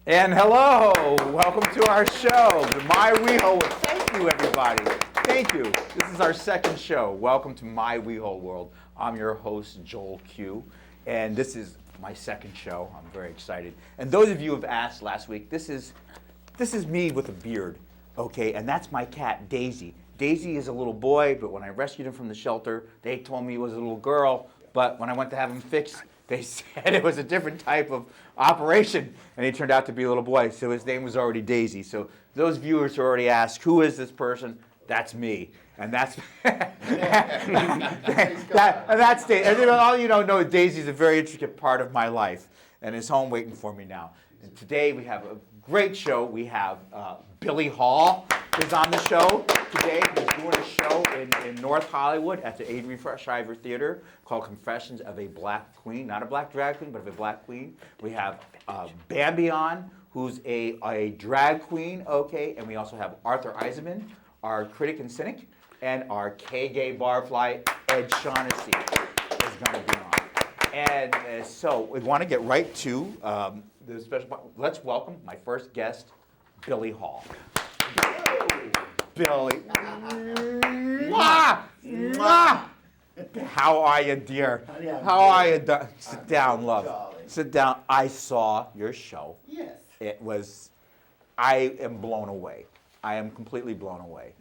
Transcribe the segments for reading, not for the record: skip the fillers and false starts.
And hello, welcome to our show, My WeHo. Thank you, everybody. Thank you. This is our second show. Welcome to My WeHo World. I'm your host, Joel Q, and this is my second show. I'm very excited. And those of you who have asked last week, this is me with a beard, okay? And that's my cat, Daisy. Daisy is a little boy, but when I rescued him from the shelter, they told me he was a little girl. But when I went to have him fixed, they said it was a different type of operation, and he turned out to be a little boy, so his name was already Daisy. So those viewers who already asked, who is this person? That's me, and that's that's Daisy. And all you don't know, Daisy is a very intricate part of my life, and is home waiting for me now. And today we have a great show. We have Billie Hall is on the show today. He's doing a show in North Hollywood at the Avery Shriver Theater called Confessions of a Black Queen. Not a black drag queen, but of a black queen. We have Bambi on, who's a drag queen, okay? And we also have Arthur Eisenman, our critic and cynic, and our K-Gay barfly, Ed Shaughnessy, is going to be on. And so we want to get right to the special part. Let's welcome my first guest, Billie Hall. Billie. Mwah! Mwah! How are you, dear? How are you? Sit down, love. Sit down. I saw your show. Yes. It was, I am blown away. I am completely blown away.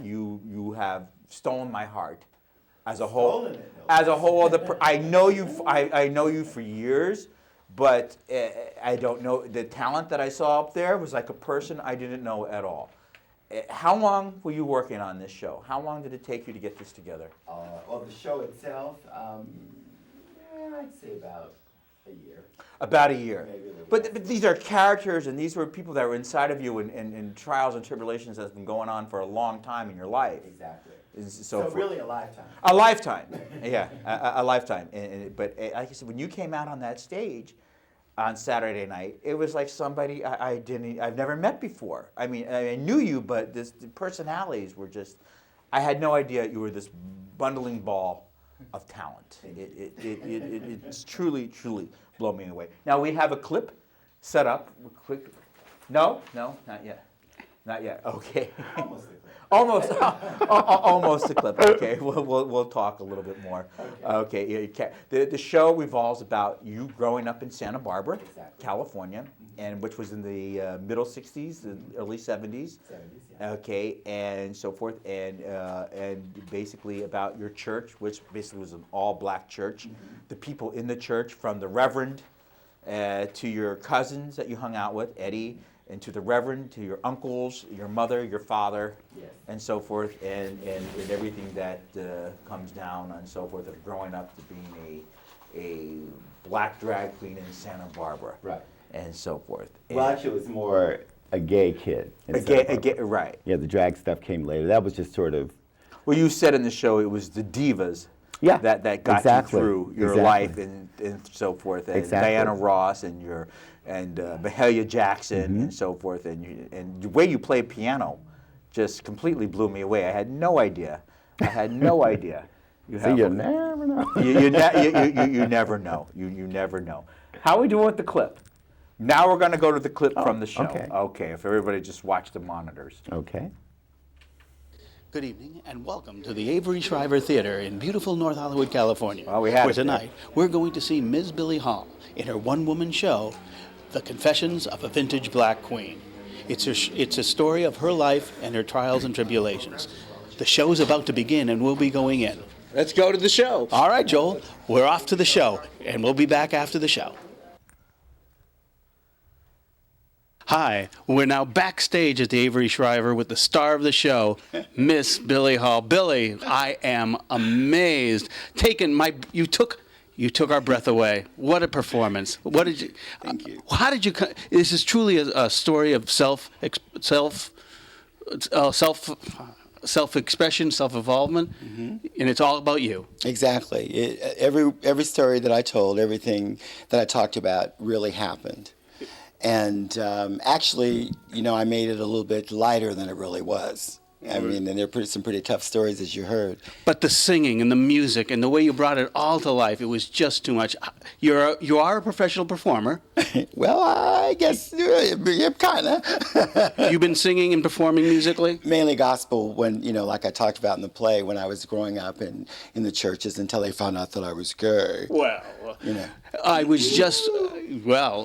You have stolen my heart. As a whole, I know you for years, but I don't know. The talent that I saw up there was like a person I didn't know at all. How long were you working on this show? How long did it take you to get this together? Well, the show itself, I'd say about a year. About a year. Maybe a little But these are characters, and these were people that were inside of you, and trials and tribulations that's been going on for a long time in your life. Exactly. So really a lifetime. A lifetime, yeah, a lifetime. But like I said, when you came out on that stage on Saturday night, it was like somebody I've never met before. I mean, I knew you, but the personalities were just. I had no idea you were this bundling ball of talent. It's truly blown me away. Now we have a clip set up. Quick. No, not yet. Not yet. Okay. Almost a clip. Almost a clip. Okay, we'll talk a little bit more. Okay, the show revolves about you growing up in Santa Barbara, Exactly. California, and which was in the middle '60s, and early '70s. Yeah. Okay, and so forth, and basically about your church, which basically was an all-black church. Mm-hmm. The people in the church, from the Reverend to your cousins that you hung out with, Eddie. And to the Reverend, to your uncles, your mother, your father, Yes. and so forth, and everything that comes down and so forth of growing up to being a black drag queen in Santa Barbara, Right. and so forth. Well, actually, it was more a gay kid. Right. Yeah, the drag stuff came later. That was just sort of. Well, you said in the show it was the divas. Yeah, that got exactly. you through your life and so forth, and Exactly. Diana Ross and Mahalia Jackson and so forth, and the way you play piano just completely blew me away. I had no idea. You You never know. you never know. You never know. How are we doing with the clip? Now we're going to go to the clip from the show. Okay. If everybody just watch the monitors. Okay. Good evening and welcome to the Avery Shriver Theater in beautiful North Hollywood, California. Well, we have where it there. tonight we're going to see Ms. Billie Hall in her one-woman show, The Confessions of a Vintage Black Queen. It's a story of her life and her trials and tribulations. The show is about to begin and we'll be going in. Let's go to the show. All right, Joel, we're off to the show and we'll be back after the show. Hi, we're now backstage at the Avery Shriver with the star of the show, Miss Billie Hall. Billie, I am amazed. You took our breath away. What a performance! What did you? Thank you. How did you? This is truly a story of self-expression, self-involvement, and it's all about you. Exactly. Every story that I told, everything that I talked about really happened. And actually, I made it a little bit lighter than it really was. I mean, and they're some pretty tough stories, as you heard. But the singing and the music and the way you brought it all to life, it was just too much. You are a professional performer. Well, I guess kind of. You've been singing and performing musically? Mainly gospel when, like I talked about in the play, when I was growing up in the churches until they found out that I was gay. Well, You know. I was just,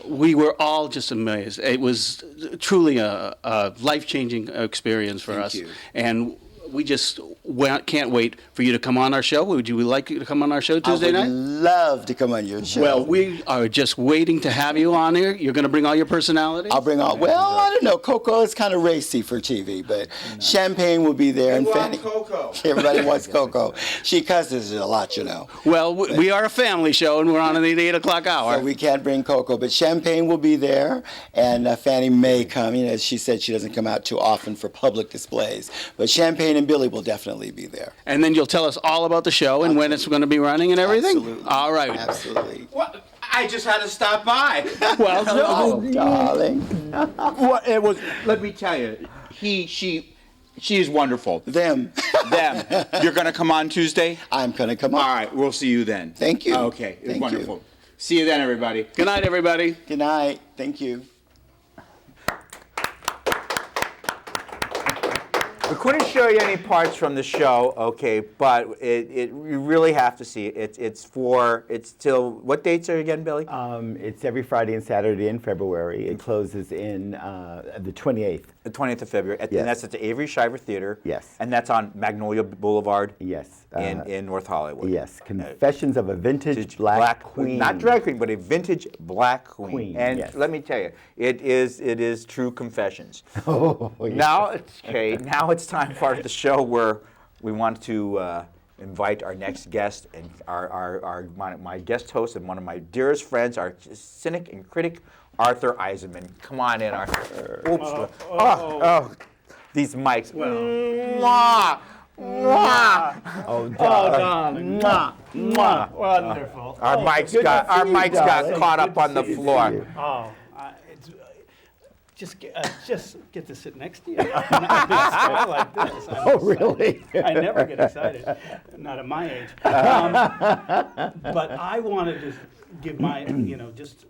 we were all just amazed. It was truly a life-changing experience for us. you. And we just can't wait for you to come on our show. Would you like to come on our show Tuesday I would night? love to come on your show. Well, we are just waiting to have you on here. You're going to bring all your personality? I'll bring all. Well, I don't know. Coco is kind of racy for TV, but Champagne will be there. And Fanny. Coco. Everybody wants Coco. She cusses a lot, Well, we are a family show, and we're on at the 8 o'clock hour. So we can't bring Coco, but Champagne will be there, and Fanny may come. As she said, she doesn't come out too often for public displays. But Champagne and Billy will definitely be there. And then you'll tell us all about the show and when it's going to be running and everything? Absolutely. All right. Absolutely. Well, I just had to stop by. Well, Oh, darling. Well, it was. Let me tell you, she is wonderful. Them. Them. You're gonna come on Tuesday. I'm going to come on. All right, we'll see you then. Thank you. Okay, it's Thank wonderful. you. See you then, everybody. good night, everybody. Good night. Thank you. We couldn't show you any parts from the show, okay, but you really have to see it. It's till, what dates are again, Billy? It's every Friday and Saturday in February. It closes in the 28th. The 20th of February, Yes. and that's at the Avery Shiver Theater. Yes. And that's on Magnolia Boulevard. Yes. In North Hollywood. Yes. Confessions of a Vintage Black Queen. Not drag queen, but a vintage black queen. And yes. let me tell you, it is true confessions. Oh, yeah. Now it's time for the show where we want to invite our next guest, and my guest host and one of my dearest friends, our cynic and critic, Arthur Eisenman. Come on in, Arthur. Oops. Oh, these mics. Mwah. Mwah. Oh, darling. Mwah. Mwah. Wonderful. Our mics got darling. caught up on the Good to see floor. you. Oh, it's just get to sit next to you. I like this. Oh, really? I never get excited, not at my age. But I wanted to give my, just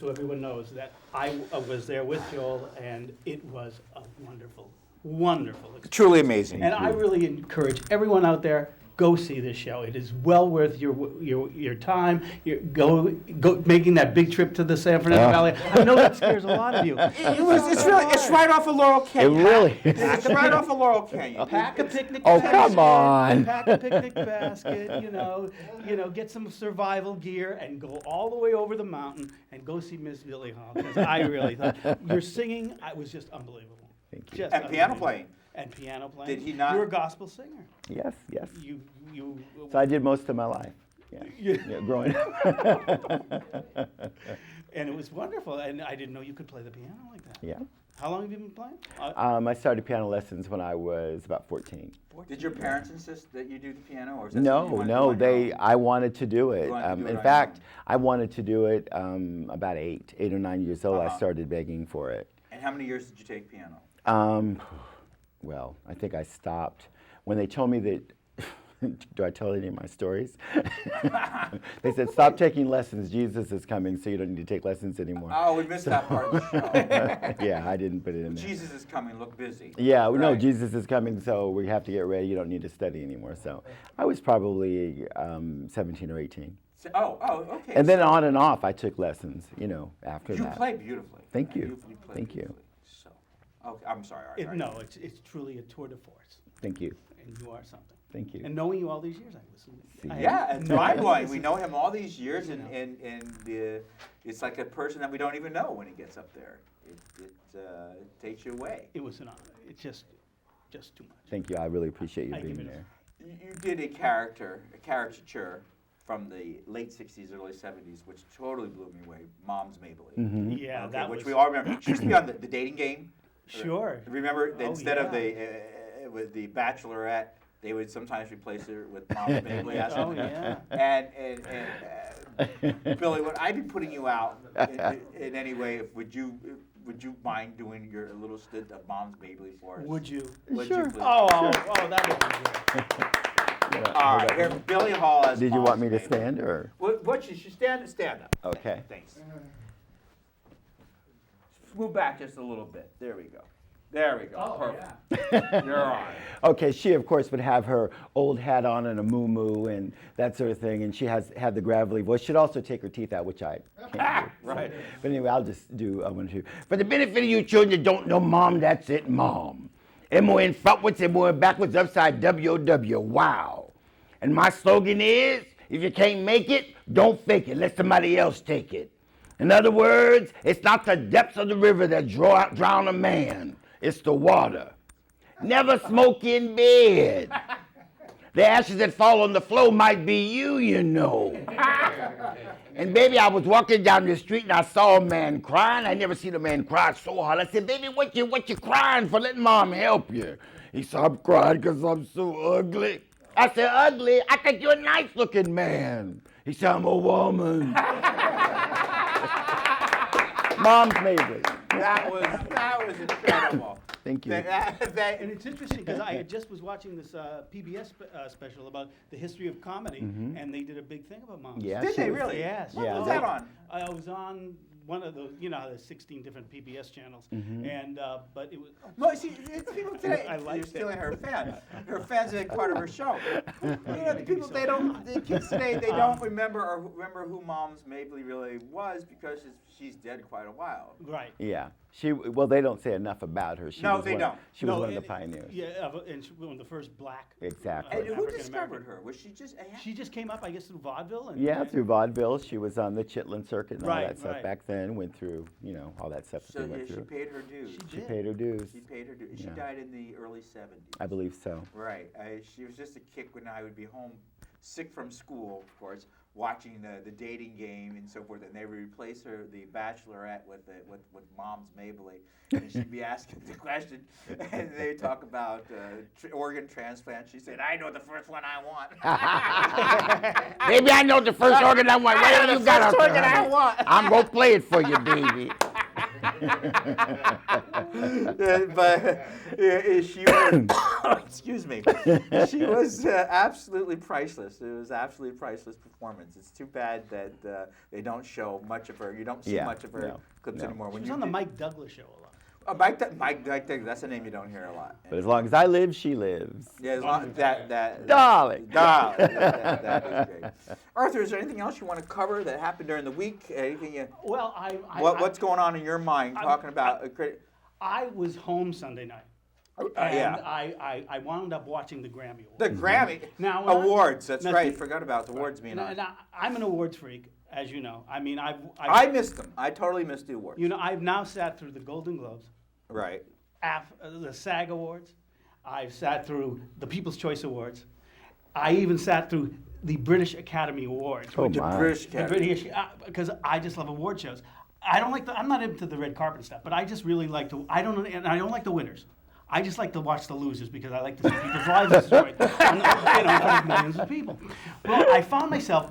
so everyone knows that I was there with Joel, and it was a wonderful experience. Truly amazing. And I really encourage everyone out there, go see this show. It is well worth your time. Go making that big trip to the San Fernando Valley. I know that scares a lot of you. It's right off of Laurel Canyon. It really is. It's right off of Laurel Canyon. Pack a picnic Oh, basket. come on. Pack a picnic basket, get some survival gear and go all the way over the mountain and go see Miss Billie Hall. Because I really thought your singing was just unbelievable. Thank Just And piano unbelievable. playing. And piano playing. Did he not- You're a gospel singer. Yes, yes. You So I did most of my life. Yeah, yeah, growing up. and it was wonderful. And I didn't know you could play the piano like that. Yeah. How long have you been playing? I started piano lessons when I was about 14. Did your parents insist that you do the piano, or is that something you No, wanted to do no, on your own? I wanted to do it. You wanted to do it In on fact, your I wanted to do it about 8 or 9 years old. I started begging for it. And how many years did you take piano? Well, I think I stopped when they told me that. Do I tell any of my stories? They said, stop taking lessons. Jesus is coming, so you don't need to take lessons anymore. Oh, we missed that part of the show. Yeah, I didn't put it in there. Jesus is coming, look busy. Yeah, no, Right. Jesus is coming, so we have to get ready. You don't need to study anymore. So I was probably 17 or 18. Okay. And then on and off, I took lessons, after You that. play beautifully. Thank you. You play Thank you. beautifully. So, okay, I'm sorry, Arthur. It's truly a tour de force. Thank you. And you are something. Thank you. And knowing you all these years, I listened. Yeah, and mind-blowing. We know him all these years, You and it's like a person that we don't even know when he gets up there. It takes you away. It was an honor. It's just too much. Thank you. I really appreciate you I give being it a- there. You did a caricature from the late 60s, early 70s, which totally blew me away. Mom's Maybelline. Mm-hmm. Yeah, Okay, that which was. we all remember. She used to be on the dating game. Sure. Remember, Oh, instead of yeah. with the Bachelorette, they would sometimes replace her with Mom's Maybelline. Oh, yeah. And Billy, would I be putting you out in any way? would you mind doing your little stint of Mom's Mabley for us? Would you? Would Sure. you please? Oh, that would be great. All right, here, Billie Hall as Did you want me to Mom's Mabley. stand or? What you should stand up. Okay. Thanks. Move back just a little bit. There we go. There we go. Oh, Perfect. You're on. Okay, she of course would have her old hat on and a moo-moo and that sort of thing, and she had the gravelly voice. She'd also take her teeth out, which I can't do. Right. But anyway, I'll just do one or two. For the benefit of you children that don't know Mom, that's it, Mom. M-O-N frontwards, M-O-N backwards, upside W-O-W, wow. And my slogan is, if you can't make it, don't fake it, let somebody else take it. In other words, it's not the depths of the river that drown a man. It's the water. Never smoke in bed. The ashes that fall on the floor might be you, you know. And baby, I was walking down the street and I saw a man crying. I never seen a man cry so hard. I said, baby, what you crying for? Let Mom help you. He said, I'm crying because I'm so ugly. I said, ugly? I think you're a nice looking man. He said, I'm a woman. Mom's Mabley. That was incredible. Thank you. And it's interesting because I just was watching this PBS special about the history of comedy, and they did a big thing about moms. Yeah, Did she they was- really? Yes. What Yeah, was they- that on? I was on one of the, you know, how there's 16 different PBS channels, and but it was. Well, see, it's people today. I like You're that. stealing her fans. Her fans are a big part of her show. You know, the people the kids today, they don't remember who Mom's Mabley really was because she's dead quite a while. Right. Yeah. Well, they don't say enough about her. She No, was they one, don't. She was No, one of the and- pioneers. Yeah, and she was one of the first black. Exactly. And who African discovered American. her? Was she just? She just came up, I guess, through vaudeville. And, Yeah, through vaudeville. She was on the Chitlin circuit and all Right, that stuff right. back then. Went through, you know, all that stuff that So they went she through. paid her dues. She paid her dues. She paid her dues. She Yeah. died in the early 70s. I believe so. Right. She was just a kick when I would be home, sick from school, of course, watching the dating game and so forth, and they would replace her, the Bachelorette, with Mom's Mabley, and she'd be asking the question, and they talk about organ transplant. She said, "I know the first one I want." Baby, I know the first organ I want. I know Whatever the you got first out there, organ I honey. want. I'm gonna play it for you, baby. But she was, excuse me, she was absolutely priceless. It was absolutely priceless performance. It's too bad that they don't show much of her. You don't see Yeah, much of her no, clips no. anymore. She When was you on the do- Mike Douglas show a lot. Mike Douglas, that's a name you don't hear a lot. But as long as I live, she lives. Yeah, as long that Darling. Darling, that was great. Arthur, is there anything else you want to cover that happened during the week? Anything you? Well, What's going on in your mind talking about? I was home Sunday night. And yeah. I wound up watching the Grammy Awards. The Grammy Now, when I- awards. That's now, right. see- Forgot about the awards being on. And I'm an awards freak, as you know. I mean, I missed them. I totally missed the awards. you know, I've now sat through the Golden Globes, Right. the SAG Awards. I've sat through the People's Choice Awards. I even sat through the British Academy Awards. Oh, which- my. British the Academy. British, because I just love award shows. I'm not into the red carpet stuff, but I just really like to. I don't like the winners. I just like to watch the losers because I like to see people's lives destroyed in front of millions of people. Well, I found myself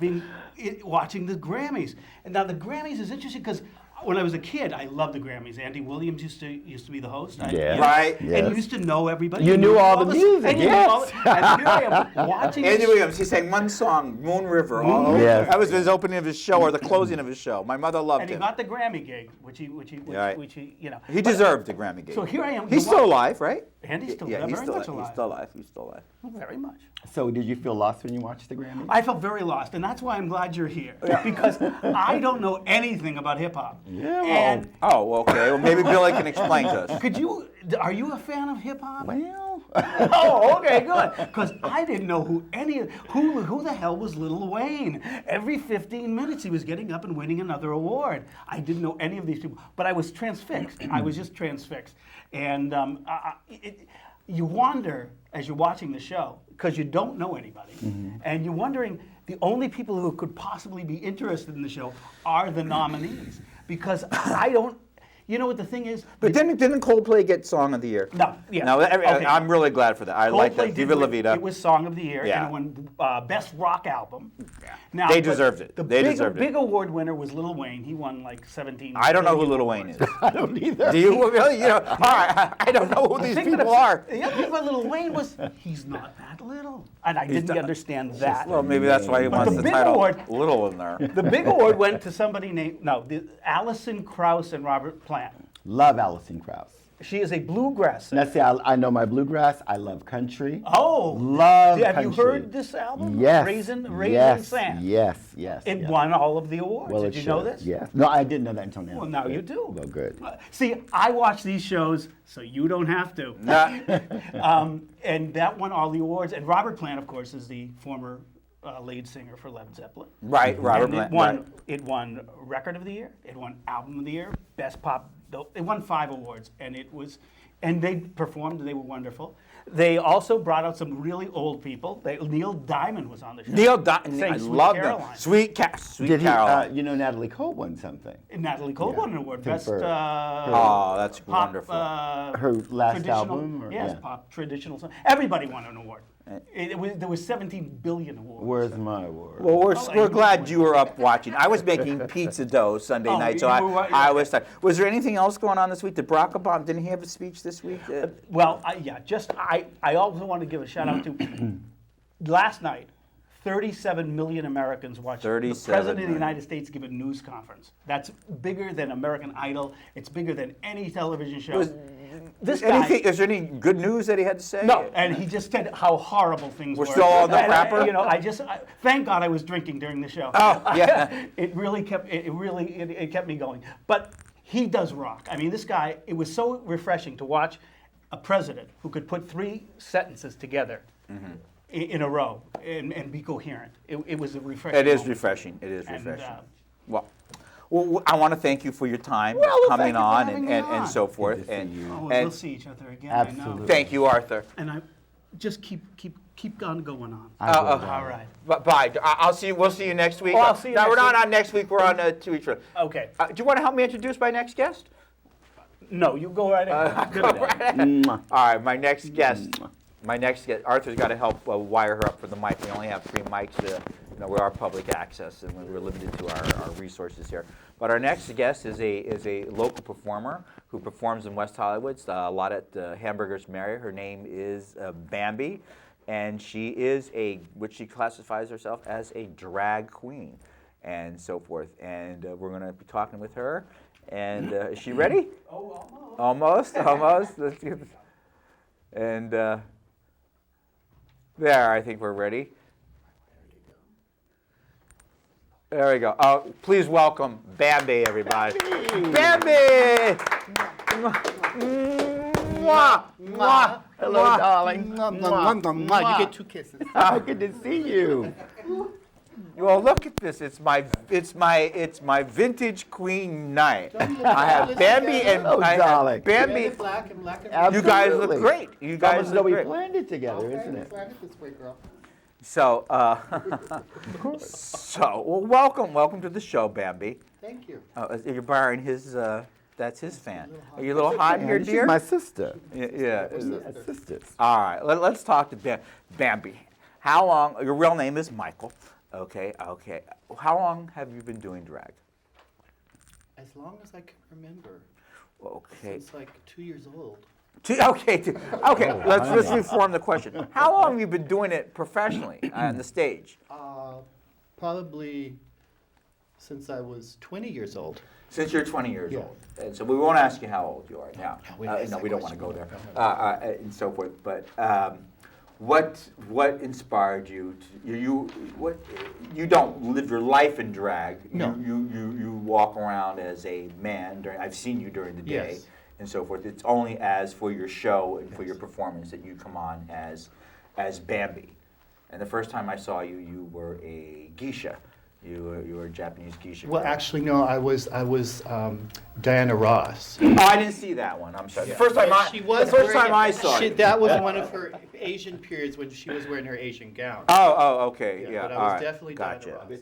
watching the Grammys, and now the Grammys is interesting because when I was a kid, I loved the Grammys. Andy Williams used to be the host. Yeah. Right. And Yes. you used to know everybody. You knew all the music, and you knew yes. all the- and here I am watching. Andy this- Williams, he sang one song, Moon River. all over. Yes. That was his opening of his show or the closing of his show. My mother loved And he him. got the Grammy gig, which he, Right. you know. He deserved the Grammy gig. So here I am. He's still alive, right? Andy's still yeah, very he's still much alive. He's still alive. He's still alive. Very much. So did you feel lost when you watched the Grammys? I felt very lost, and that's why I'm glad you're here because I don't know anything about hip hop. Yeah, well- And Oh, okay. Well, maybe Billy can explain to us. are you a fan of hip hop? Well, Oh, okay, good. Because I didn't know who the hell was Lil Wayne. Every 15 minutes he was getting up and winning another award. I didn't know any of these people, but I was transfixed. I was just transfixed, and you wonder as you're watching the show because you don't know anybody, and you're wondering the only people who could possibly be interested in the show are the nominees because I don't. You know what the thing is? But didn't Coldplay get Song of the Year? No, yeah. No, Okay. I'm really glad for that. I like Coldplay that. did Viva La win- Vida. It was Song of the Year, Yeah. and it won Best Rock Album. Now, They but deserved it. The They big, deserved it. big award winner was Lil Wayne. He won like 17. I don't know who billion Lil Wayne awards. is. I don't either. Do you really? You know, all right. I don't know who The these thing that people upset- are. The other thing about Lil Wayne was he's not that little, and I didn't not- understand that. Well, maybe that's why he But wants the the big title award- Little in there. The big award went to somebody named Alison Krauss and Robert Plant. Love Alison Krauss. She is a bluegrass singer. Let's see, I know my bluegrass. I love country. Oh, Love have country. you heard this album? Yes. Raisin yes. Sand. Yes. It yes. won all of the awards. Well, Did it you know should. this? Yes. No, I didn't know that until now. Well, now Good. you do. Well, good. See, I watch these shows, so you don't have to. And that won all the awards. And Robert Plant, of course, is the former lead singer for Led Zeppelin. Right, Robert And Plant. it won, right. it won Record of the Year. It won Album of the Year. Best Pop. It won 5 awards, and it was. And they performed. They were wonderful. They also brought out some really old people. Neil Diamond was on the show. Neil Diamond, sang I Sweet love them. Caroline. Sweet Did he? Caroline. You know, Natalie Cole won something. And Natalie Cole won an award. Best For Oh, that's pop, wonderful. Her last traditional- album? Or, yes, yeah. pop traditional song. Everybody won an award. There was 17 billion awards. Where's my award? Well, Oh, we're you glad won. you were up watching. I was making pizza dough Sunday Oh, night, so you were- I was tired. Was there anything else going on this week? Did Barack Obama, didn't he have a speech this week? Well, I also want to give a shout out to last night. 37 million Americans watched the 37 President of the million. United States give a news conference. That's bigger than American Idol. It's bigger than any television show. This guy, Is there any good news that he had to say? no, and he just said how horrible things We're were. still on the And crapper? you know, thank God I was drinking during the show. Oh, yeah. It really kept it kept me going. But he does rock. I mean, this guy. It was so refreshing to watch a president who could put 3 sentences together in a row and be coherent. It was a refreshing. It is moment. refreshing. It is And, refreshing. Well, I want to thank you for your time thank coming you for on having me and on. so forth. Good to see you. Oh, and we'll see each other again. I know. Absolutely. thank you, Arthur. And I just keep on going on. I will, All darling. right. Bye. I'll see you. We'll see you next week. Oh, I'll see you No, next we're not week. on next week. We're on 2 weeks from. Okay. Do you want to help me introduce my next guest? No, you go right ahead. Good at that. Mwah. All right, my next guest. Arthur's got to help wire her up for the mic. We only have 3 mics. We are public access, and we're limited to our resources here. But our next guest is a local performer who performs in West Hollywood, a lot at Hamburgers Mary. Her name is Bambi, and she is which she classifies herself as a drag queen, and so forth. And we're going to be talking with her. And is she ready? Oh, Almost. Let's get this. And there, I think we're ready. There we go. Oh, please welcome Bambi, everybody. Bambi! Mwah! Mwah! Hello, Mwah. darling. You get 2 kisses. Oh, good to see you. Well, look at this. It's my vintage queen night. I have Bambi and Oh, I darling. have Bambi. Black and black and You guys look Absolutely. great. You guys Almost as though look we great. planned it together, Okay, isn't it? plan it this way, girl. So, welcome to the show, Bambi. Thank you. You're borrowing his. That's his fan. Are you a little hot here, She's dear? my sister. Yeah. Yeah, sisters. All right. Let's talk to Bambi. How long? Your real name is Michael. Okay. How long have you been doing drag? As long as I can remember. Okay. Since like 2 years old. Okay. Let's reform the question. How long have you been doing it professionally on the stage? Probably since I was 20 years old. Since you're 20 years Yeah. old. And so we won't ask you how old you are now. No, we don't ask No, that we don't want to go question. there. And so forth. But what inspired you to you don't live your life in drag. No. You walk around as a man I've seen you during the day. Yes. And so forth. It's only as for your show and for your performance that you come on as Bambi. And the first time I saw you, you were a geisha. You were a Japanese geisha. Well, girl. actually, no. I was Diana Ross. Oh, I didn't see that one. I'm sorry. The first time I saw it. That was one of her Asian periods when she was wearing her Asian gown. Oh, okay. Yeah. But I all was right. definitely Gotcha. Diana Ross. Look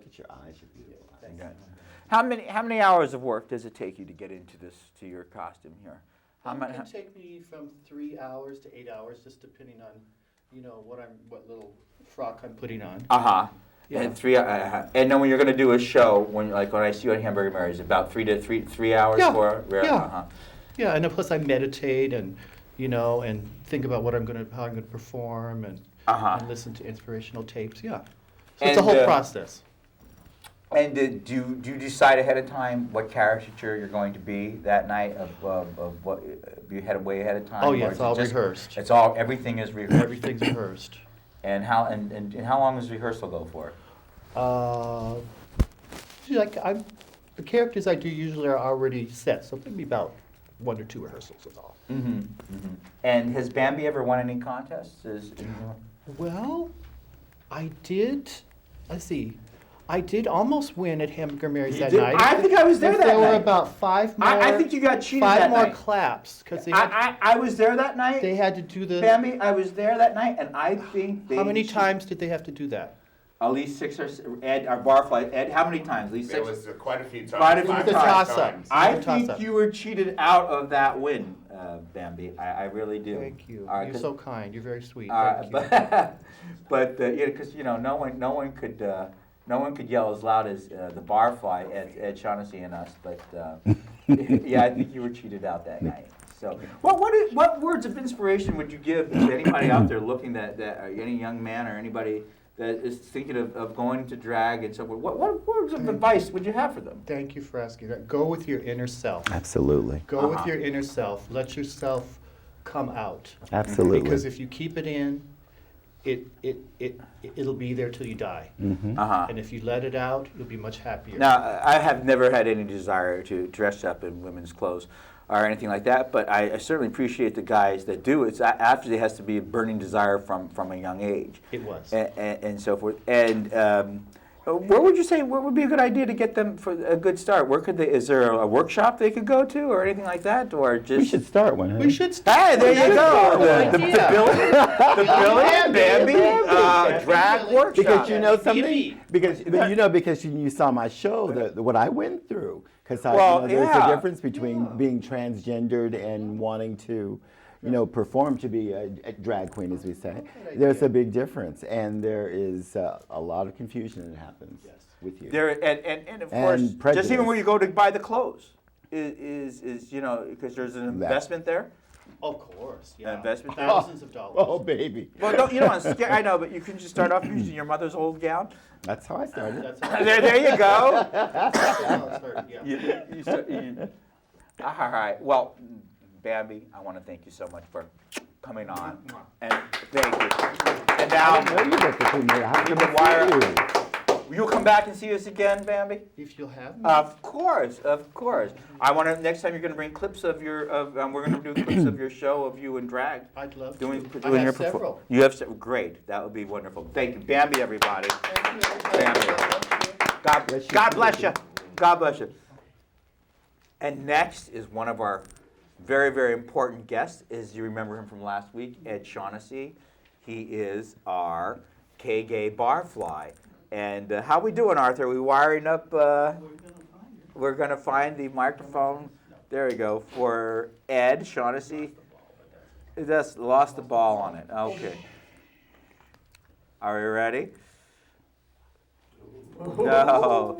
at your eyes, your beautiful eyes. Okay. How many hours of work does it take you to get into your costume here? How It many? can take me from 3 hours to 8 hours, just depending on, what little frock I'm putting on. Uh-huh. Yeah. And and then when you're going to do a show, when I see you at Hamburger Mary's, about 3 hours Yeah, for yeah. Uh-huh. Yeah, and then plus I meditate and and think about how I'm gonna perform and listen to inspirational tapes. Yeah, so it's a And, whole process. And do you decide ahead of time what caricature you're going to be that night of what you had way ahead of time? Oh yeah, or it's is it all just- rehearsed. Everything is rehearsed. Everything's rehearsed. And how long does rehearsal go for? The characters I do usually are already set, so maybe about 1 or 2 rehearsals is all. Mm-hmm. Mm-hmm. And has Bambi ever won any contests? Well, I did. Let's see. I did almost win at Hamburger Mary's that night. I think I was there that There night. were about 5 more. I think you got cheated 5 that more night. claps because I was there that night. they had to do the. Bambi, I was there that night, and I think they. How many times did they have to do that? At least 6 or Ed, our barfly. Ed, how many times? At least 6. It was quite a few times. Quite a few Five The times. toss-up. I The think toss-up. you were cheated out of that win, Bambi. I really do. Thank you. All right, You're 'cause- so kind. You're very sweet. Uh, Thank you. but because no one could yell as loud as the barfly, Ed Shaughnessy and us. But yeah, I think you were cheated out that night. So, what words of inspiration would you give to anybody out there looking that any young man or anybody that is thinking of going to drag and so forth? What words of advice would you have for them? Thank you for asking that. Go with your inner self. Absolutely. Go with your inner self. Let yourself come out. Absolutely. Because if you keep it in, it'll be there till you die. Uh-huh. And if you let it out, you'll be much happier. Now, I have never had any desire to dress up in women's clothes or anything like that, but I certainly appreciate the guys that do. It's actually has to be a burning desire from a young age. It was. And so forth. And where would you say, what would be a good idea to get them for a good start? Where could they, is there a workshop they could go to or anything like that? Or just. We should start one. Huh? We should Hey, there you go. Good The idea. Billy and Bambi drag workshop. Because you know something. Yippee. Because you saw my show, what I went through. Because Well, there's yeah. a difference between being transgendered and wanting to, perform to be a drag queen, as we say. There's a big difference, and there is a lot of confusion that happens with you. There and of And course, just prejudice. even where you go to buy the clothes is because there's an investment there. Of course, yeah. Investment. Thousands of dollars. Oh, baby. Well, you don't want to scare. I know, but you can just start off using your mother's old gown. That's how I started. That's how There you go. yeah. All right. Well, Bambi, I want to thank you so much for coming on, and thank you. And I didn't know now you worked with me. How You've come been wired. you? you'll come back and see us again, Bambi. If you'll have me. Of course, of course. I want to. Next time you're going to bring clips of your. We're going to do clips of your show of you in drag. I'd love Doing, to. doing I your have several. You have great. That would be wonderful. Thank you, Bambi, everybody. Thank you. Bambi. God bless you. God bless you. And next is one of our very, very important guests. As you remember him from last week, Ed Shaughnessy. He is our K-Gay barfly. And how we doing, Arthur? We wiring up? We're going to find the microphone. There we go. For Ed Shaughnessy. He just lost the ball on it. Okay. Are we ready? No.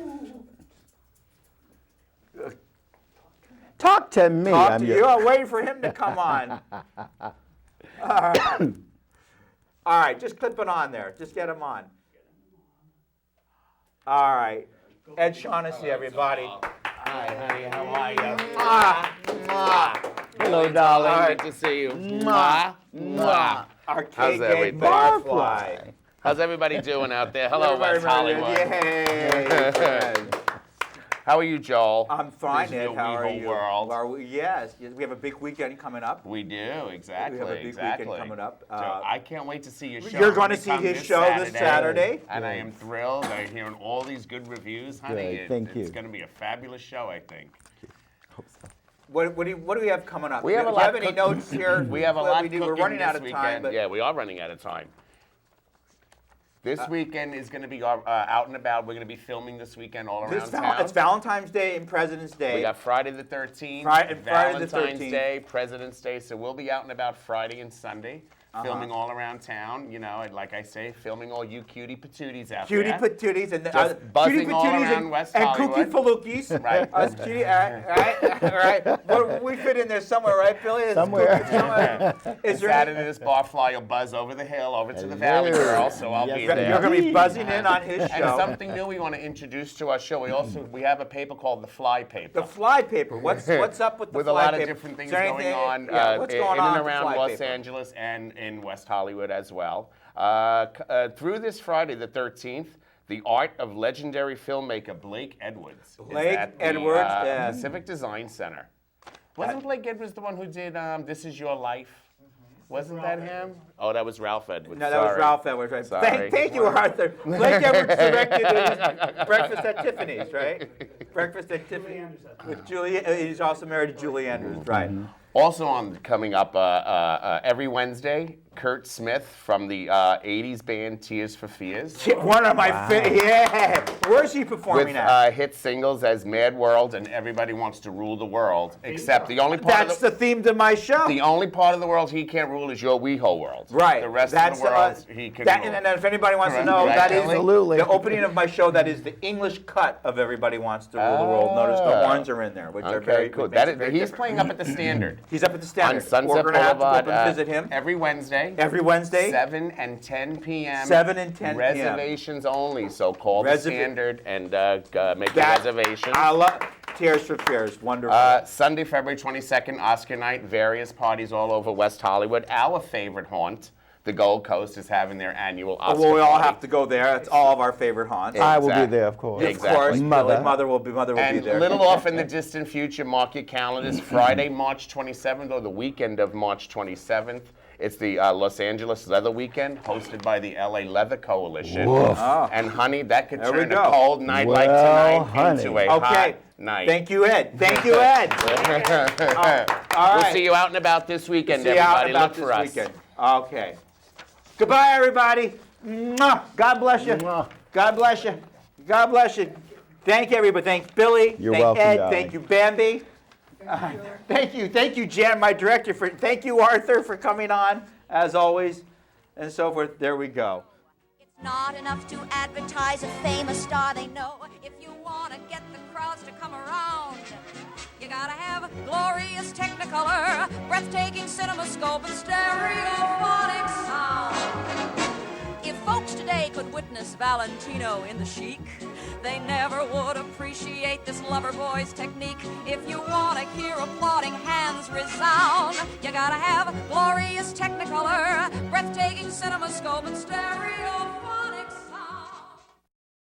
Talk to me. Talk to you. I'm waiting for him to come on. All right. All right, just clip it on there. Just get him on. All right. Ed Shaughnessy, everybody. Hi, honey. How are you? Hello, darling. All right, good to see you. Mwah. Mwah. Our How's K-Gay everything? barfly. How's everybody doing out there? Hello, Very, West very good. Hollywood. Yay. How are you, Joel? I'm fine, This is Ed. your How are WeHo you? world. Yes, we have a big weekend coming up. We do, exactly. We have a big exactly. weekend coming up. So I can't wait to see your show. You're going to Honey, see come his show this Saturday. And I am thrilled. I'm hearing all these good reviews, honey. Good, thank you. It's going to be a fabulous show, I think. What do we have coming up? We have do a you lot have any notes here? We have a lot cooking We're running this out of weekend. time. But Yeah, we are running out of time. This weekend is going to be out and about. We're going to be filming this weekend all around town. It's Valentine's Day and President's Day. We got Friday the 13th, Friday the Valentine's 13th. Day, President's Day. So we'll be out and about Friday and Sunday, filming all around town. You know, and like I say, filming all you cutie patooties out Cutie there. patooties and Just buzzing all around West and Hollywood. kooky falookies. Right. Us cutie, all right. We fit in there somewhere, right, Billy? It's Somewhere. somewhere. Is there Saturday, this barfly will buzz over the hill, over to the Valley Hello. Girl, so I'll Yes, be sir. there. You're going to be buzzing in on his And show. something new we want to introduce to our show. We have a paper called the Fly Paper. The fly paper. What's up with the With fly a lot paper? of different things Is there going anything- on Yeah, what's going in on and with the around fly Los paper? Angeles and in West Hollywood as well. Through this Friday the 13th, the art of legendary filmmaker Blake Edwards Blake is at the Edwards, yes. Pacific Design Center. Wasn't Blake Edwards the one who did This Is Your Life? Wasn't that him? Oh, that was Ralph Edwards. No, that was Sorry. Ralph Edwards, right? Sorry. Thank you, Arthur. Blake Edwards directed Breakfast at Tiffany's, right? Breakfast at Tiffany's with Julie. He's also married to Julie Andrews, right? Also coming up every Wednesday, Kurt Smith from the 80s band Tears for Fears. One of my yeah. Where's he performing With at? hit singles as Mad World and Everybody Wants to Rule the World, except the only part That's the theme to my show. the only part of the world he can't rule is your WeHo world. Right. The rest That's of the world he can rule. and if anybody wants to Right. know, Right, that is Absolutely. the opening of my show. That is the English cut of Everybody Wants to Rule the World. Notice the horns are in there, which are Okay, very cool. which makes it That very is, he's different. playing up at the Standard. He's up at the Standard. On Sunset We're gonna have to go Boulevard up and visit him every Wednesday. every Wednesday. 7 and 10 p.m. 7 and 10 p.m. Reservations only, so call the Standard and make your That- reservation. I love Tears for Fears. Wonderful. Sunday, February 22nd, Oscar night, various parties all over West Hollywood. Our favorite haunt, the Gold Coast, is having their annual Oscar well, we all party. have to go there. That's all of our favorite haunts. I will be Exactly. there, of course. Of Exactly. course, Mother. Mother will be And there. a little off in the distant future, mark your calendars, Friday, March 27th, or the weekend of March 27th. It's the Los Angeles Leather Weekend, hosted by the LA Leather Coalition. Woof. Oh. And honey, that could There we turn a go. cold night like Well, tonight into a honey. hot Okay. night. Thank you, Ed. Thank you, Ed. All We'll right. see you out and about this weekend, See you out everybody. and about Look for this us. weekend. Okay. Goodbye, everybody. Mwah. God bless you. Mwah. God bless you. God bless you. Thank everybody. Thank Billy. You're thank welcome, Ed. darling. Thank you, Bambi. Thank you, Jan, my director. Thank you, Arthur, for coming on, as always, and so forth. There we go. It's not enough to advertise a famous star they know. If you want to get the crowds to come around, you gotta have glorious Technicolor, breathtaking CinemaScope, and stereophonic sound. If folks today could witness Valentino in the chic, they never would appreciate this lover boy's technique. If you want to hear applauding hands resound, you gotta have glorious Technicolor, breathtaking CinemaScope, and stereo.